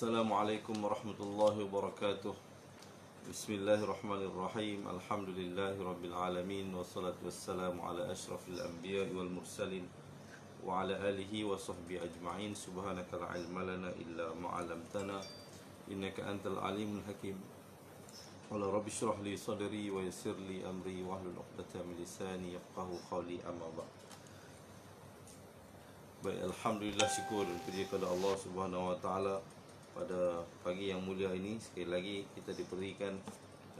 Assalamualaikum warahmatullahi wabarakatuh. Bismillahirrahmanirrahim. Alhamdulillahi rabbil alamin. Wassalatu wassalamu ala ashrafil anbiya'i wal mursalin wa ala alihi wa sahbihi ajma'in. Subhanaka la ilma lana illa ma 'allamtana innaka antal alimul hakim. Qala rabbi shrah li sadri wa yassir li amri wahlul 'uqdatam min lisani yafqahu qawli, amma ba'd. Baik, alhamdulillah, syukur puji kepada Allah Subhanahu wa taala. Pada pagi yang mulia ini sekali lagi kita diberikan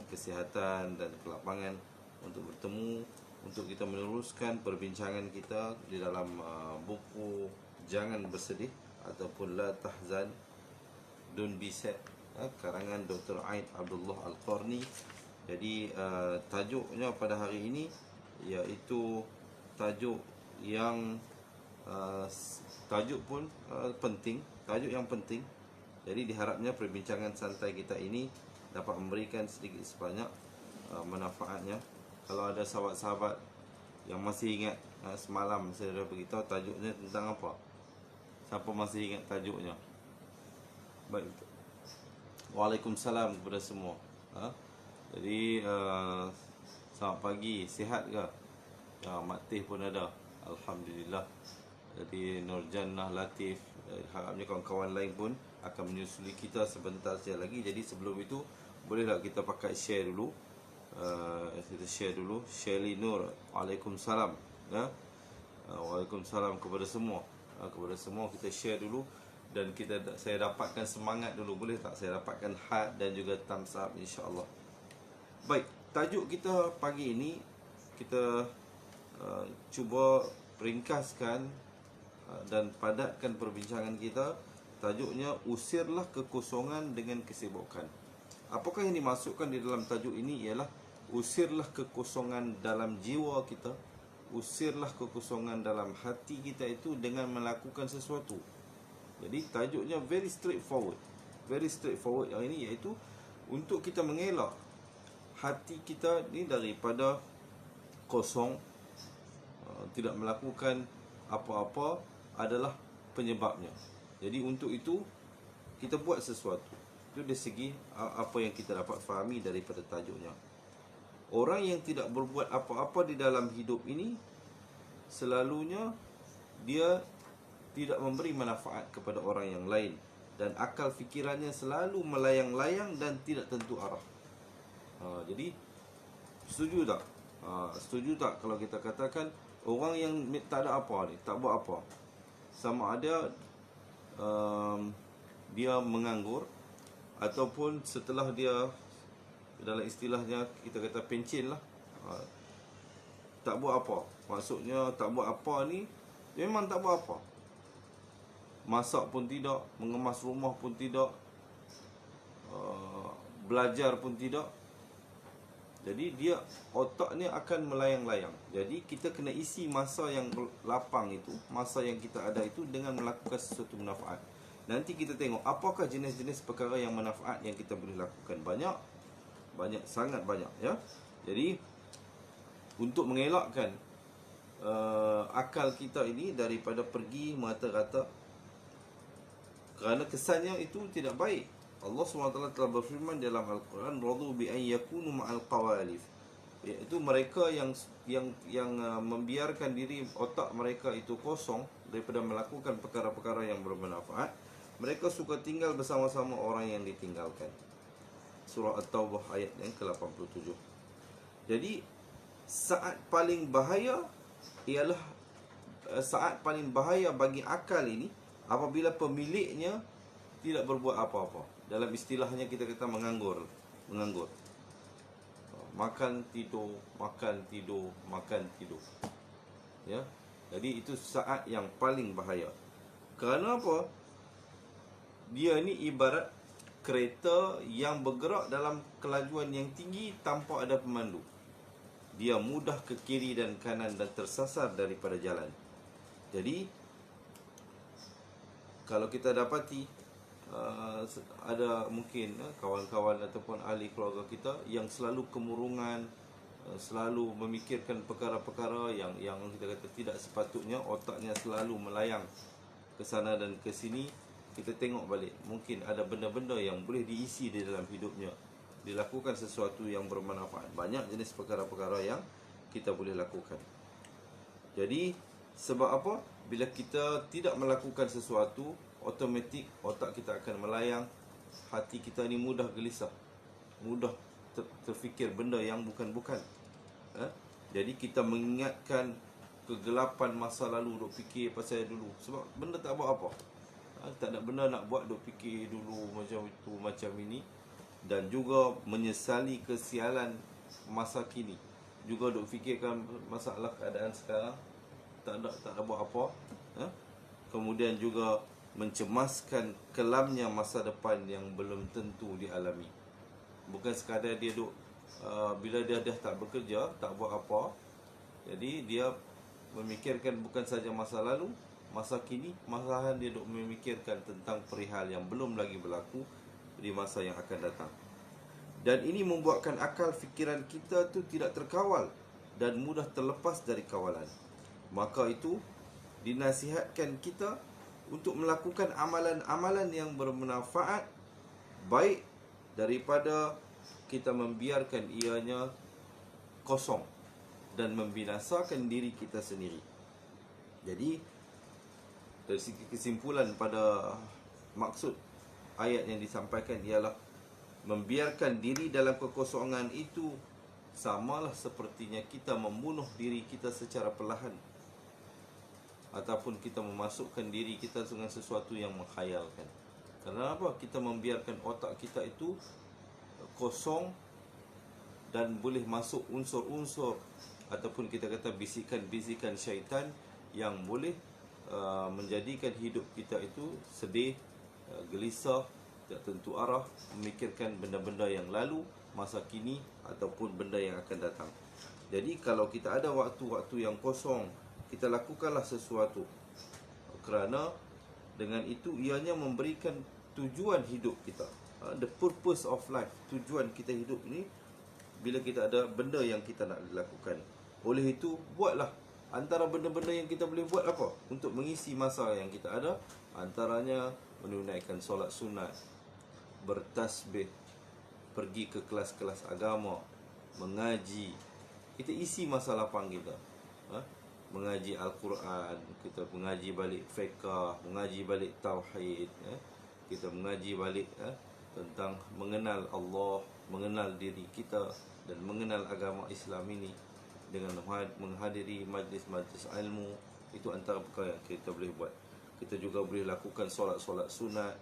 kesihatan dan kelapangan untuk bertemu, untuk kita meneruskan perbincangan kita di dalam buku Jangan Bersedih ataupun La Tahzan, Don't Be Sad, karangan Dr. Aid Abdullah Al-Qarni. Jadi tajuknya pada hari ini iaitu tajuk yang tajuk pun penting, tajuk yang penting. Jadi diharapnya perbincangan santai kita ini dapat memberikan sedikit sebanyak manfaatnya. Kalau ada sahabat-sahabat yang masih ingat, semalam saya dah beritahu tajuknya tentang apa. Siapa masih ingat tajuknya? Baik. Waalaikumsalam kepada semua. Jadi selamat pagi, sihat ke? Mak Teh pun ada, alhamdulillah. Jadi Nurjannah, Latif, harapnya kawan-kawan lain pun akan menyusuli kita sebentar saja lagi. Jadi sebelum itu, bolehlah kita pakai share dulu. Kita share dulu. Shelly Nur, Waalaikumsalam. Waalaikumsalam kepada semua. Kepada semua kita share dulu. Dan saya dapatkan semangat dulu. Boleh tak saya dapatkan heart dan juga thumbs up, insya-Allah. Baik, tajuk kita pagi ini kita cuba ringkaskan dan padatkan perbincangan kita. Tajuknya, usirlah kekosongan dengan kesibukan. Apakah yang dimasukkan di dalam tajuk ini ialah usirlah kekosongan dalam jiwa kita, usirlah kekosongan dalam hati kita itu dengan melakukan sesuatu. Jadi tajuknya very straightforward. Very straightforward yang ini iaitu untuk kita mengelak hati kita ni daripada kosong, tidak melakukan apa-apa adalah penyebabnya. Jadi untuk itu kita buat sesuatu. Itu dari segi apa yang kita dapat fahami daripada tajuknya. Orang yang tidak berbuat apa-apa di dalam hidup ini, selalunya dia tidak memberi manfaat kepada orang yang lain, dan akal fikirannya selalu melayang-layang dan tidak tentu arah. Jadi setuju tak? Setuju tak kalau kita katakan orang yang tak ada apa ni, tak buat apa, sama ada dia menganggur ataupun setelah dia, dalam istilahnya kita kata pencen lah, tak buat apa. Maksudnya tak buat apa ni, dia memang tak buat apa. Masak pun tidak, mengemas rumah pun tidak, belajar pun tidak. Jadi dia, otaknya akan melayang-layang. Jadi kita kena isi masa yang lapang itu, masa yang kita ada itu dengan melakukan sesuatu manfaat. Nanti kita tengok apakah jenis-jenis perkara yang manfaat yang kita boleh lakukan. Banyak, sangat banyak, ya. Jadi untuk mengelakkan akal kita ini daripada pergi merata-rata, kerana kesannya itu tidak baik. Allah SWT telah berfirman dalam Al-Quran, radu bi an yakunu ma'al qawalif, iaitu mereka yang membiarkan diri otak mereka itu kosong daripada melakukan perkara-perkara yang bermanfaat. Mereka suka tinggal bersama-sama orang yang ditinggalkan. Surah At-Taubah ayat yang ke-87. Jadi saat paling bahaya ialah saat paling bahaya bagi akal ini apabila pemiliknya tidak berbuat apa-apa. Dalam istilahnya kita kata menganggur. Makan tidur, makan tidur, makan tidur. Ya. Jadi itu saat yang paling bahaya. Kerana apa? Dia ni ibarat kereta yang bergerak dalam kelajuan yang tinggi tanpa ada pemandu. Dia mudah ke kiri dan kanan dan tersasar daripada jalan. Jadi kalau kita dapati ada mungkin kawan-kawan ataupun ahli keluarga kita yang selalu kemurungan, selalu memikirkan perkara-perkara yang kita kata tidak sepatutnya, otaknya selalu melayang ke sana dan ke sini. kita tengok balik, mungkin ada benda-benda yang boleh diisi di dalam hidupnya, dilakukan sesuatu yang bermanfaat. Banyak jenis perkara-perkara yang kita boleh lakukan. Jadi sebab apa? Bila kita tidak melakukan sesuatu, automatik otak kita akan melayang, hati kita ni mudah gelisah, mudah terfikir benda yang bukan-bukan. Jadi kita mengingatkan kegelapan masa lalu, duk fikir pasal dulu, sebab benda tak buat apa. Tak ada benda nak buat, duk fikir dulu macam itu, macam ini. Dan juga menyesali kesialan masa kini, juga duk fikirkan masalah keadaan sekarang, tak ada buat apa. Kemudian juga mencemaskan kelamnya masa depan yang belum tentu dialami. Bukan sekadar dia duk bila dia dah tak bekerja, tak buat apa, jadi dia memikirkan bukan saja masa lalu, masa kini, malahan dia duk memikirkan tentang perihal yang belum lagi berlaku di masa yang akan datang. Dan ini membuatkan akal fikiran kita tu tidak terkawal dan mudah terlepas dari kawalan. Maka itu dinasihatkan kita untuk melakukan amalan-amalan yang bermanfaat, baik daripada kita membiarkan ianya kosong dan membinasakan diri kita sendiri. Jadi dari segi kesimpulan pada maksud ayat yang disampaikan ialah membiarkan diri dalam kekosongan itu samalah sepertinya kita membunuh diri kita secara perlahan, ataupun kita memasukkan diri kita dengan sesuatu yang menghayalkan. Kenapa kita membiarkan otak kita itu kosong dan boleh masuk unsur-unsur ataupun kita kata bisikan-bisikan syaitan yang boleh menjadikan hidup kita itu sedih, gelisah, tak tentu arah, memikirkan benda-benda yang lalu, masa kini ataupun benda yang akan datang. Jadi kalau kita ada waktu-waktu yang kosong, kita lakukanlah sesuatu, kerana dengan itu ianya memberikan tujuan hidup kita. The purpose of life, tujuan kita hidup ni, bila kita ada benda yang kita nak lakukan. Oleh itu, buatlah. Antara benda-benda yang kita boleh buat apa? Untuk mengisi masa yang kita ada, antaranya menunaikan solat sunat, bertasbih, pergi ke kelas-kelas agama, mengaji. Kita isi masa lapang kita. Mengaji Al-Quran, kita mengaji balik fiqh, mengaji balik tauhid, kita mengaji balik tentang mengenal Allah, mengenal diri kita dan mengenal agama Islam ini dengan menghadiri majlis-majlis ilmu. Itu antara perkara yang kita boleh buat. Kita juga boleh lakukan solat-solat sunat,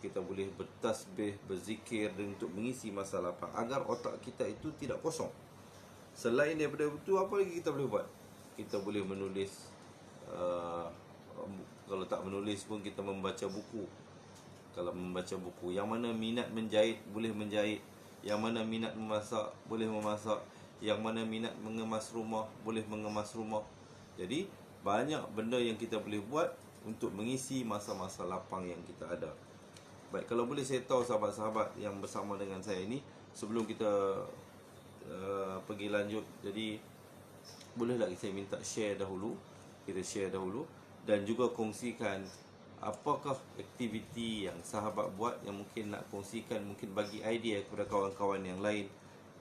kita boleh bertasbih, berzikir untuk mengisi masa lapang agar otak kita itu tidak kosong. Selain daripada itu, apa lagi kita boleh buat? Kita boleh menulis, kalau tak menulis pun kita membaca buku. Kalau membaca buku, yang mana minat menjahit boleh menjahit, yang mana minat memasak boleh memasak, yang mana minat mengemas rumah boleh mengemas rumah. Jadi banyak benda yang kita boleh buat untuk mengisi masa-masa lapang yang kita ada. Baik, kalau boleh saya tahu sahabat-sahabat yang bersama dengan saya ini, sebelum kita pergi lanjut, jadi bolehlah saya minta share dahulu, kita share dahulu, dan juga kongsikan apakah aktiviti yang sahabat buat yang mungkin nak kongsikan, mungkin bagi idea kepada kawan-kawan yang lain,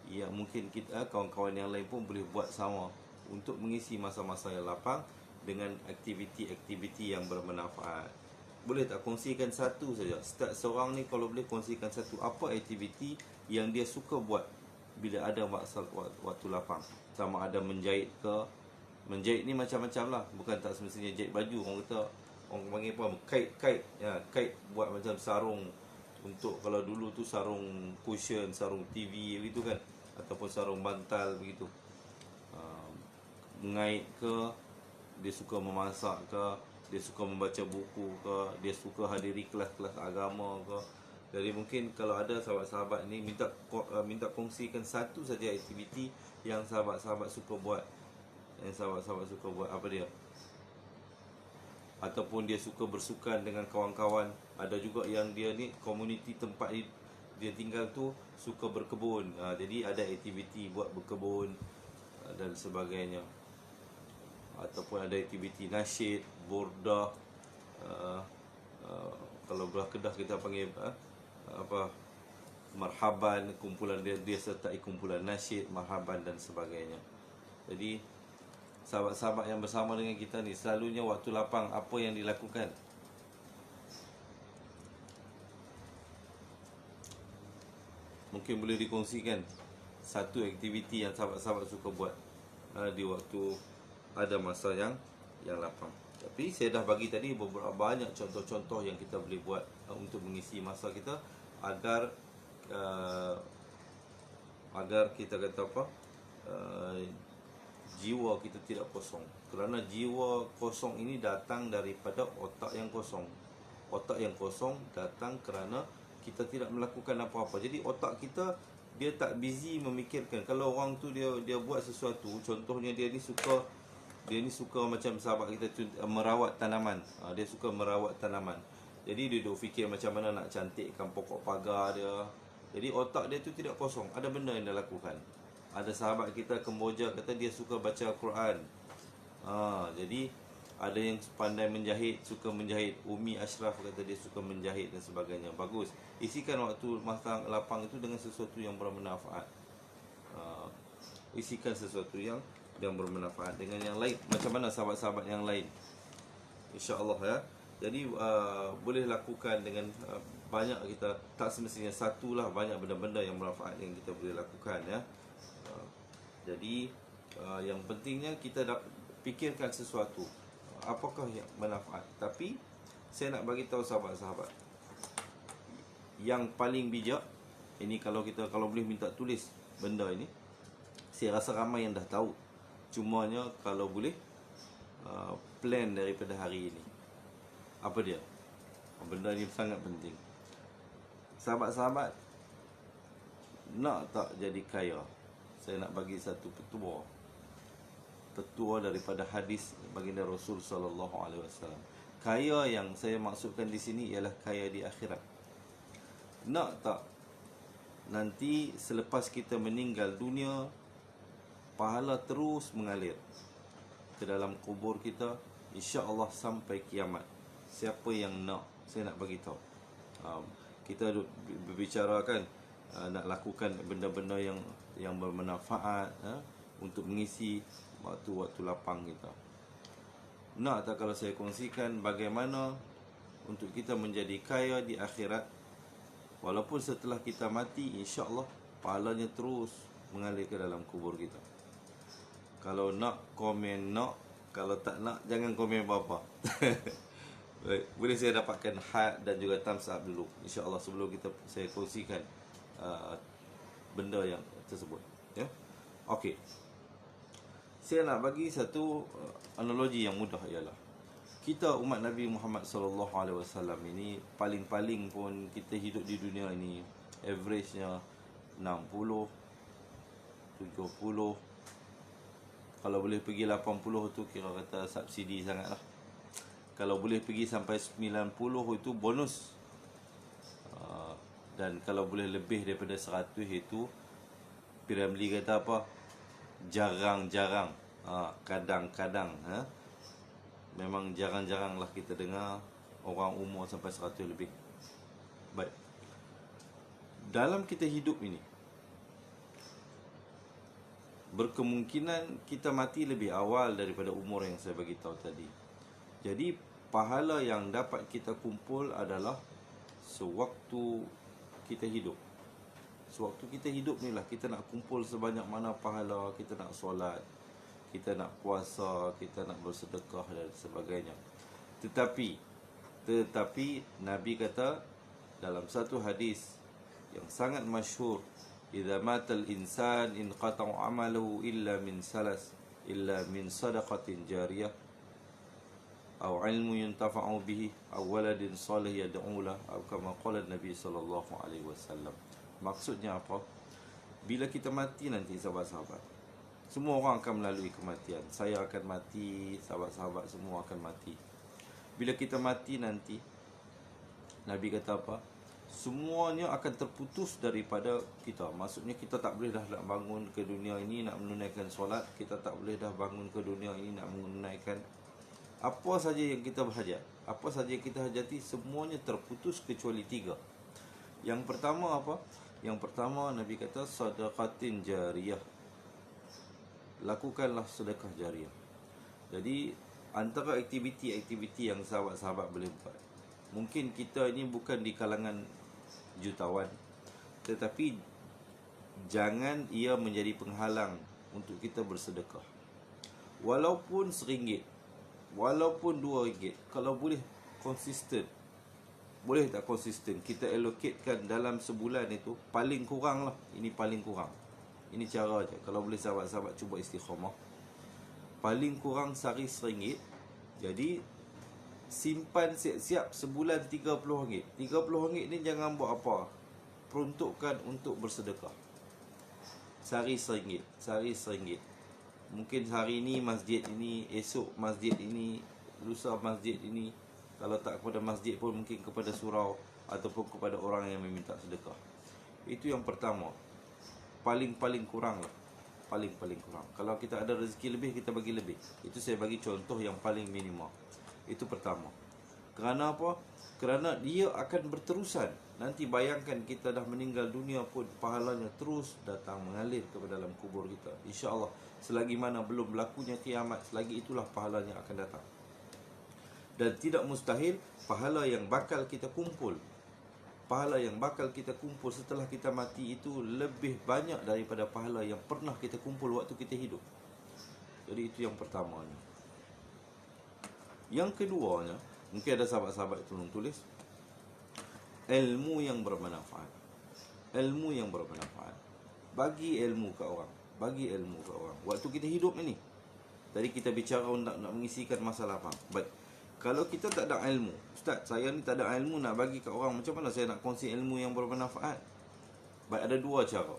yang mungkin kita, kawan-kawan yang lain pun boleh buat sama untuk mengisi masa-masa yang lapang dengan aktiviti-aktiviti yang bermanfaat. Boleh tak kongsikan satu saja? Setiap seorang ni kalau boleh kongsikan satu, apa aktiviti yang dia suka buat bila ada waktu lapang. Sama ada menjahit ke, menjahit ni macam-macam lah, bukan tak semestinya jahit baju. Orang kata, orang panggil apa, kait ya, kait buat macam sarung. Untuk kalau dulu tu sarung cushion, sarung TV begitu kan, ataupun sarung bantal begitu. Mengait ke, dia suka memasak ke, dia suka membaca buku ke, dia suka hadiri kelas-kelas agama ke. Jadi mungkin kalau ada sahabat-sahabat ni minta kongsikan satu saja aktiviti yang sahabat-sahabat suka buat. Yang sahabat-sahabat suka buat, apa dia? Ataupun dia suka bersukan dengan kawan-kawan. Ada juga yang dia ni komuniti tempat dia tinggal tu suka berkebun. Jadi ada aktiviti buat berkebun dan sebagainya. Ataupun ada aktiviti nasyid, bordah. Kalau Kalau belah Kedah kita panggil apa, marhaban, kumpulan dia sertai kumpulan nasyid, marhaban dan sebagainya. Jadi sahabat-sahabat yang bersama dengan kita ni, selalunya waktu lapang apa yang dilakukan? Mungkin boleh dikongsikan satu aktiviti yang sahabat-sahabat suka buat di waktu ada masa yang lapang. Tapi saya dah bagi tadi beberapa banyak contoh-contoh yang kita boleh buat untuk mengisi masa kita agar kita kata apa, jiwa kita tidak kosong. Kerana jiwa kosong ini datang daripada otak yang kosong. Otak yang kosong datang kerana kita tidak melakukan apa-apa. Jadi otak kita dia tak busy memikirkan. Kalau orang tu dia buat sesuatu, contohnya dia ni suka macam sahabat kita tu merawat tanaman. Dia suka merawat tanaman. Jadi dia duk fikir macam mana nak cantikkan pokok pagar dia. Jadi otak dia tu tidak kosong. Ada benda yang dia lakukan. Ada sahabat kita Kemboja kata dia suka baca Al-Quran. Jadi ada yang pandai menjahit, suka menjahit. Umi Ashraf kata dia suka menjahit dan sebagainya. Bagus. Isikan waktu masa lapang itu dengan sesuatu yang bermanfaat. Isikan sesuatu yang bermanfaat dengan yang lain. Macam mana sahabat-sahabat yang lain? InsyaAllah ya. Jadi boleh lakukan dengan banyak. Kita tak semestinya satulah, banyak benda-benda yang bermanfaat yang kita boleh lakukan ya. Jadi yang pentingnya kita fikirkan sesuatu apakah yang bermanfaat. Tapi saya nak bagi tahu sahabat-sahabat yang paling bijak ini, kalau boleh minta tulis benda ini. Saya rasa ramai yang dah tahu. Cumanya kalau boleh plan daripada hari ini. Apa dia? Benda ni sangat penting. Sahabat-sahabat, nak tak jadi kaya? Saya nak bagi satu petua daripada hadis baginda Rasul sallallahu alaihi wasallam. Kaya yang saya maksudkan di sini ialah kaya di akhirat. Nak tak nanti selepas kita meninggal dunia, pahala terus mengalir ke dalam kubur kita, insya-Allah sampai kiamat. Siapa yang nak, saya nak bagi tahu. Kita berbicara kan, nak lakukan benda-benda yang bermanfaat untuk mengisi waktu-waktu lapang kita. Nak tak kalau saya kongsikan bagaimana untuk kita menjadi kaya di akhirat, walaupun setelah kita mati, insya-Allah pahalanya terus mengalir ke dalam kubur kita. Kalau nak komen nak, kalau tak nak jangan komen apa-apa. Baik, boleh saya dapatkan heart dan juga thumbs up dulu, insya-Allah, sebelum saya kongsikan benda yang tersebut ya. Okey. Saya nak bagi satu analogi yang mudah, ialah kita umat Nabi Muhammad sallallahu alaihi wasallam ini paling-paling pun kita hidup di dunia ini average-nya 60, 70. Kalau boleh pergi 80 tu kira kata subsidi sangatlah. Kalau boleh pergi sampai 90 itu bonus. Dan kalau boleh lebih daripada 100 itu, Piramli kata apa? Jarang-jarang. Kadang-kadang. Memang jarang-jarang lah kita dengar orang umur sampai 100 lebih. Baik. Dalam kita hidup ini, berkemungkinan kita mati lebih awal daripada umur yang saya bagi tahu tadi. Jadi pahala yang dapat kita kumpul adalah sewaktu kita hidup. Sewaktu kita hidup ni lah kita nak kumpul sebanyak mana pahala. Kita nak solat, kita nak puasa, kita nak bersedekah dan sebagainya. Tetapi Nabi kata dalam satu hadis yang sangat masyhur, idza matal insan inqata 'amaluhu illa min sadaqatin jariyah aw 'ilmu yuntafa'u bihi aw waladin salih yad'u lahu, atau kama qala Nabi sallallahu alaihi wasallam. Maksudnya apa? Bila kita mati nanti, sahabat-sahabat, semua orang akan melalui kematian. Saya akan mati, sahabat-sahabat semua akan mati. Bila kita mati nanti, Nabi kata apa? Semuanya akan terputus daripada kita. Maksudnya kita tak boleh dah nak bangun ke dunia ini nak menunaikan solat. Kita tak boleh dah bangun ke dunia ini nak menunaikan apa saja yang kita berhajat. Apa saja yang kita hajati semuanya terputus kecuali 3. Yang pertama apa? Yang pertama Nabi kata sedekatin jariyah. Lakukanlah sedekah jariah. Jadi antara aktiviti-aktiviti yang sahabat-sahabat boleh buat, mungkin kita ini bukan di kalangan jutawan, tetapi jangan ia menjadi penghalang untuk kita bersedekah. Walaupun RM1, walaupun RM2, kalau boleh konsisten. Boleh tak konsisten? Kita allocatekan dalam sebulan itu paling kurang lah. Ini paling kurang. Ini cara je. Kalau boleh sahabat-sahabat cuba istiqamah. Paling kurang sehari RM1. Jadi simpan siap-siap sebulan RM30. RM30 ni jangan buat apa. Peruntukkan untuk bersedekah. Sehari RM1. Sehari RM1. Mungkin hari ini masjid ini, esok masjid ini, lusa masjid ini. Kalau tak kepada masjid pun mungkin kepada surau ataupun kepada orang yang meminta sedekah. Itu yang pertama. Paling-paling kurang lah. Paling-paling kurang. Kalau kita ada rezeki lebih, kita bagi lebih. Itu saya bagi contoh yang paling minimum. Itu pertama. Kerana apa? Kerana dia akan berterusan. Nanti bayangkan kita dah meninggal dunia pun pahalanya terus datang mengalir kepada dalam kubur kita. InsyaAllah. Selagi mana belum berlakunya kiamat, selagi itulah pahalanya akan datang. Dan tidak mustahil pahala yang bakal kita kumpul, pahala yang bakal kita kumpul setelah kita mati itu lebih banyak daripada pahala yang pernah kita kumpul waktu kita hidup. Jadi itu yang pertamanya. Yang keduanya, mungkin ada sahabat-sahabat tolong tulis, ilmu yang bermanfaat. Ilmu yang bermanfaat. Bagi ilmu ke orang. Bagi ilmu ke orang. Waktu kita hidup ini, tadi kita bicara nak mengisikan masa lapang. Baik. Kalau kita tak ada ilmu, Ustaz, saya ni tak ada ilmu nak bagi kat orang, macam mana saya nak kongsi ilmu yang bermanfaat? Baik, ada dua cara.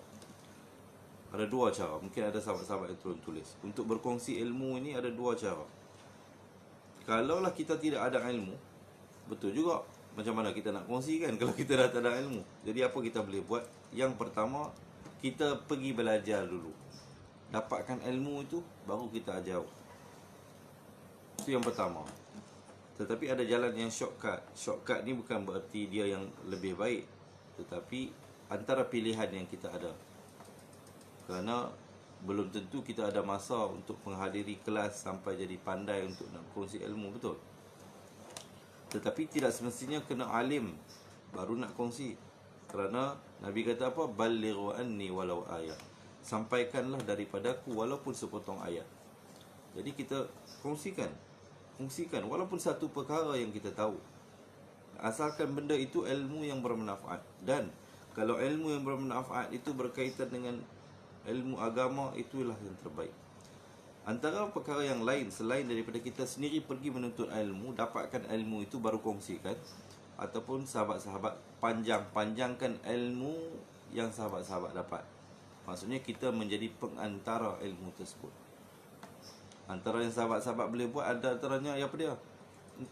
Ada dua cara. Mungkin ada sahabat-sahabat yang turun tulis. Untuk berkongsi ilmu ini ada dua cara. Kalaulah kita tidak ada ilmu, betul juga. Macam mana kita nak kongsikan kalau kita dah tak ada ilmu? Jadi apa kita boleh buat? Yang pertama, kita pergi belajar dulu. Dapatkan ilmu itu, baru kita ajar. Itu yang pertama. Tetapi ada jalan yang shortcut. Shortcut ni bukan bererti dia yang lebih baik, tetapi antara pilihan yang kita ada. Kerana belum tentu kita ada masa untuk menghadiri kelas sampai jadi pandai untuk nak kongsi ilmu, betul? Tetapi tidak semestinya kena alim baru nak kongsi. Kerana Nabi kata apa? Ballighu anni walau ayat. Sampaikanlah daripadaku walaupun sepotong ayat. Jadi kita kongsikan walaupun satu perkara yang kita tahu, asalkan benda itu ilmu yang bermanfaat. Dan kalau ilmu yang bermanfaat itu berkaitan dengan ilmu agama, itulah yang terbaik. Antara perkara yang lain selain daripada kita sendiri pergi menuntut ilmu, dapatkan ilmu itu baru kongsikan, ataupun sahabat-sahabat panjangkan ilmu yang sahabat-sahabat dapat. Maksudnya kita menjadi pengantara ilmu tersebut. Antara yang sahabat-sahabat boleh buat ada antaranya apa dia?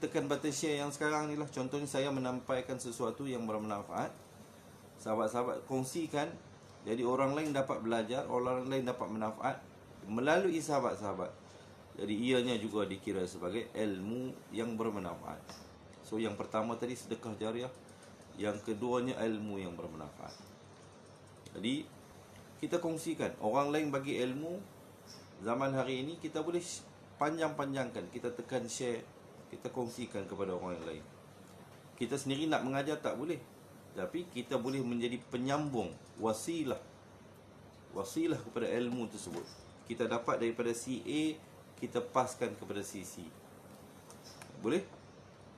Tekan button share yang sekarang ni lah. Contohnya saya menampaikan sesuatu yang bermanfaat, sahabat-sahabat kongsikan, jadi orang lain dapat belajar, orang lain dapat manfaat melalui sahabat-sahabat. Jadi ianya juga dikira sebagai ilmu yang bermanfaat. So yang pertama tadi sedekah jariah, yang keduanya ilmu yang bermanfaat. Jadi kita kongsikan, orang lain bagi ilmu. Zaman hari ini kita boleh panjang-panjangkan, kita tekan share, kita kongsikan kepada orang yang lain. Kita sendiri nak mengajar tak boleh, tapi kita boleh menjadi penyambung, wasilah kepada ilmu tersebut. Kita dapat daripada si A, kita paskan kepada si C. Boleh?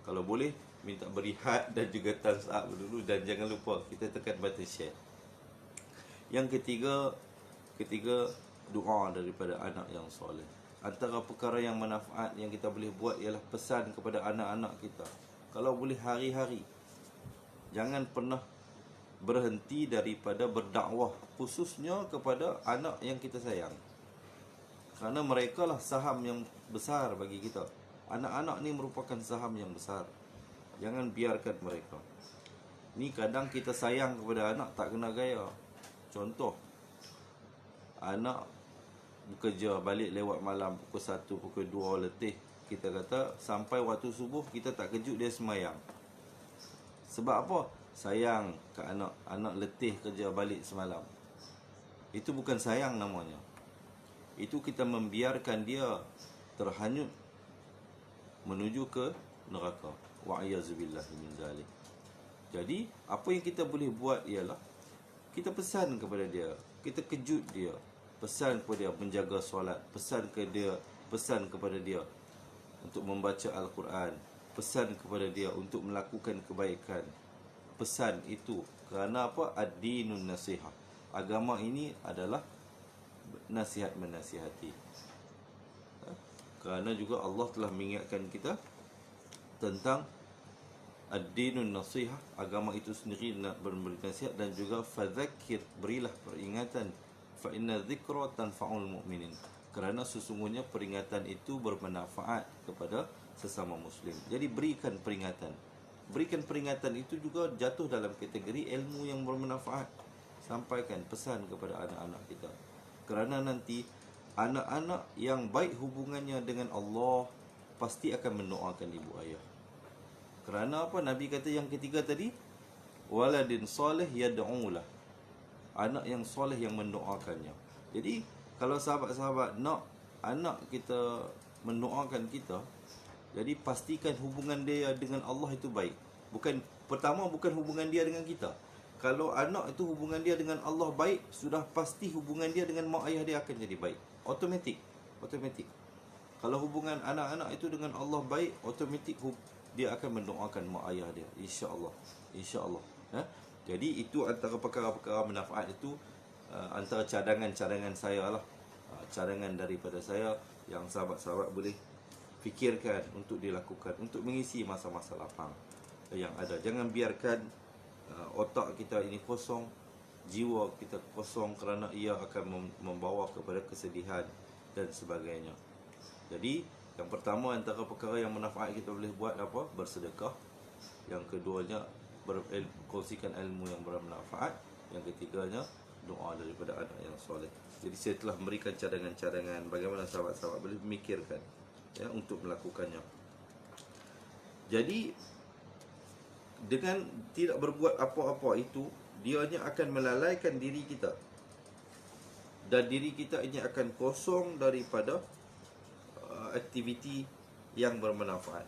Kalau boleh, minta berehat dan juga thumbs up dulu. Dan jangan lupa kita tekan button share. Yang ketiga doa daripada anak yang soleh. Antara perkara yang manfaat yang kita boleh buat ialah pesan kepada anak-anak kita. Kalau boleh hari-hari, jangan pernah berhenti daripada berdakwah, khususnya kepada anak yang kita sayang. Kerana mereka lah saham yang besar bagi kita. Anak-anak ni merupakan saham yang besar. Jangan biarkan mereka. Ni kadang kita sayang kepada anak tak kena gaya. Contoh, anak bekerja balik lewat malam pukul 1, pukul 2 letih. kita kata sampai waktu subuh kita tak kejut dia semayang. Sebab apa? Sayang ke anak, anak letih kerja balik semalam. Itu bukan sayang namanya. Itu kita membiarkan dia terhanyut menuju ke neraka. Wa'iyyazubillahi min zalik. Jadi, apa yang kita boleh buat ialah kita pesan kepada dia, kita kejut dia, pesan kepada dia menjaga solat, pesan kepada dia untuk membaca Al-Quran, pesan kepada dia untuk melakukan kebaikan. Pesan itu kerana apa? Ad-dinun nasihah. Agama ini adalah nasihat menasihati. Kerana juga Allah telah mengingatkan kita tentang ad-dinun nasihah, agama itu sendiri nak memberi nasihat, dan juga fadzakir, berilah peringatan, fa inna dzikra tanfa'ul mu'minin, kerana sesungguhnya peringatan itu bermanfaat kepada sesama muslim. Jadi berikan peringatan. Berikan peringatan itu juga jatuh dalam kategori ilmu yang bermanfaat. Sampaikan pesan kepada anak-anak kita. Kerana nanti anak-anak yang baik hubungannya dengan Allah pasti akan mendoakan ibu ayah. Kerana apa? Nabi kata yang ketiga tadi, waladin soleh yad'ulah, anak yang soleh yang mendoakannya. Jadi kalau sahabat-sahabat nak anak kita mendoakan kita, jadi pastikan hubungan dia dengan Allah itu baik. Pertama bukan hubungan dia dengan kita. Kalau anak itu hubungan dia dengan Allah baik, sudah pasti hubungan dia dengan mak ayah dia akan jadi baik. Automatik. Kalau hubungan anak-anak itu dengan Allah baik, automatik dia akan mendoakan mak ayah dia, insya-Allah. Jadi itu antara perkara-perkara manfaat itu, antara cadangan saya lah, cadangan daripada saya yang sahabat-sahabat boleh fikirkan untuk dilakukan untuk mengisi masa-masa lapang yang ada. Jangan biarkan otak kita ini kosong, jiwa kita kosong, kerana ia akan membawa kepada kesedihan dan sebagainya. Jadi yang pertama antara perkara yang manfaat kita boleh buat apa? Bersedekah. Yang keduanya kongsikan ilmu yang bermanfaat. Yang ketiganya doa daripada anak yang soleh. Jadi saya telah memberikan cadangan-cadangan bagaimana sahabat-sahabat boleh memikirkan untuk melakukannya. Jadi dengan tidak berbuat apa-apa itu, dianya akan melalaikan diri kita, dan diri kita ini akan kosong daripada aktiviti yang bermanfaat,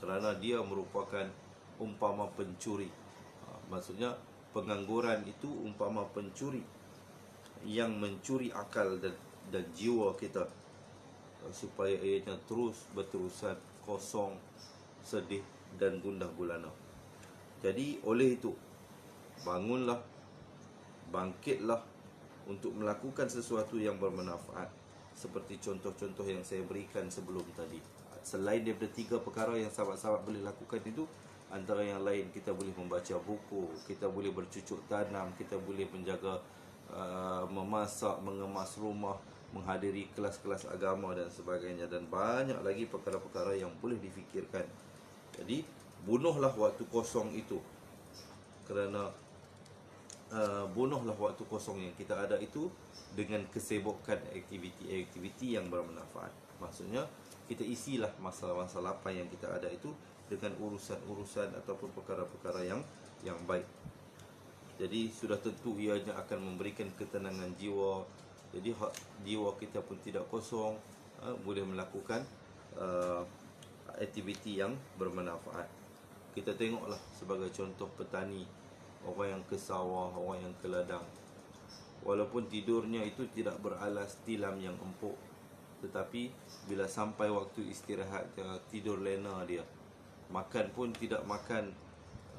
kerana dia merupakan umpama pencuri. Maksudnya pengangguran itu umpama pencuri yang mencuri akal dan jiwa kita, supaya ianya terus berterusan kosong, sedih dan gundah gulana. Jadi oleh itu, bangunlah, bangkitlah untuk melakukan sesuatu yang bermanfaat, seperti contoh-contoh yang saya berikan sebelum tadi. Selain daripada 3 perkara yang sahabat-sahabat boleh lakukan itu, antara yang lain kita boleh membaca buku, kita boleh bercucuk tanam, kita boleh menjaga memasak, mengemas rumah, menghadiri kelas-kelas agama dan sebagainya, dan banyak lagi perkara-perkara yang boleh difikirkan. Jadi bunuhlah waktu kosong itu, kerana bunuhlah waktu kosong yang kita ada itu dengan kesibukan aktiviti yang bermanfaat. Maksudnya kita isilah masa-masa lapang yang kita ada itu dengan urusan-urusan ataupun perkara-perkara yang baik. Jadi sudah tentu ianya akan memberikan ketenangan jiwa. Jadi jiwa kita pun tidak kosong, boleh melakukan aktiviti yang bermanfaat. Kita tengoklah sebagai contoh petani, orang yang ke sawah, orang yang ke ladang, walaupun tidurnya itu tidak beralas tilam yang empuk, tetapi bila sampai waktu istirahat, tidur lena dia. Makan pun tidak makan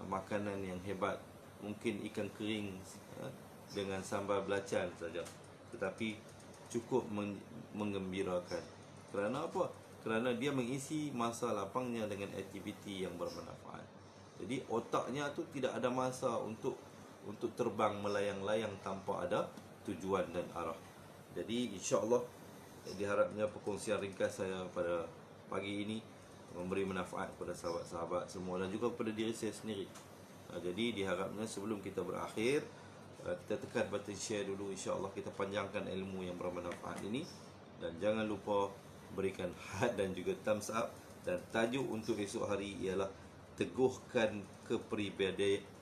makanan yang hebat, mungkin ikan kering dengan sambal belacan saja, tetapi cukup menggembirakan. Kerana apa? Kerana dia mengisi masa lapangnya dengan aktiviti yang bermanfaat. Jadi otaknya tu tidak ada masa untuk terbang melayang-layang tanpa ada tujuan dan arah. Jadi insya-Allah diharapnya perkongsian ringkas saya pada pagi ini memberi manfaat kepada sahabat-sahabat semua dan juga kepada diri saya sendiri. Jadi diharapnya sebelum kita berakhir, kita tekan button share dulu, insya-Allah kita panjangkan ilmu yang bermanfaat ini, dan jangan lupa berikan heart dan juga thumbs up. Dan tajuk untuk esok hari ialah teguhkan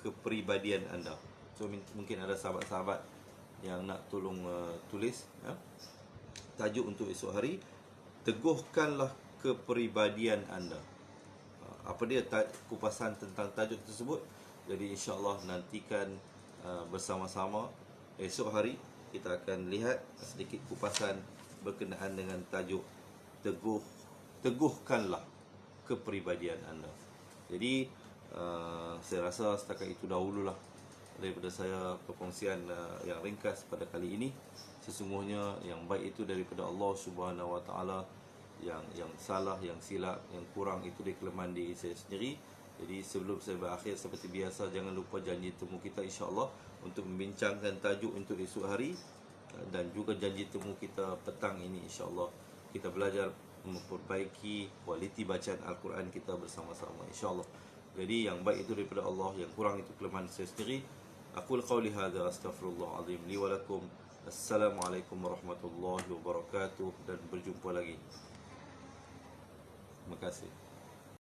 kepribadian anda. So mungkin ada sahabat-sahabat yang nak tolong tulis ya. Tajuk untuk esok hari, teguhkanlah kepribadian anda. Apa dia kupasan tentang tajuk tersebut? Jadi insya-Allah nantikan bersama-sama esok hari kita akan lihat sedikit kupasan berkenaan dengan tajuk teguhkanlah kepribadian anda. Jadi saya rasa setakat itu dahululah daripada saya perkongsian yang ringkas pada kali ini. Sesungguhnya yang baik itu daripada Allah Subhanahu Wa Taala, yang salah, yang silap, yang kurang itu dari kelemahan diri saya sendiri. Jadi sebelum saya berakhir, seperti biasa, jangan lupa janji temu kita insya-Allah untuk membincangkan tajuk untuk esok hari, dan juga janji temu kita petang ini insya-Allah kita belajar memperbaiki kualiti bacaan Al-Quran kita bersama-sama insya-Allah. Jadi yang baik itu daripada Allah, yang kurang itu kelemahan saya sendiri. Aqul qawli hadza astaghfirullah azim li wa lakum. Assalamualaikum warahmatullahi wabarakatuh, dan berjumpa lagi. Terima kasih.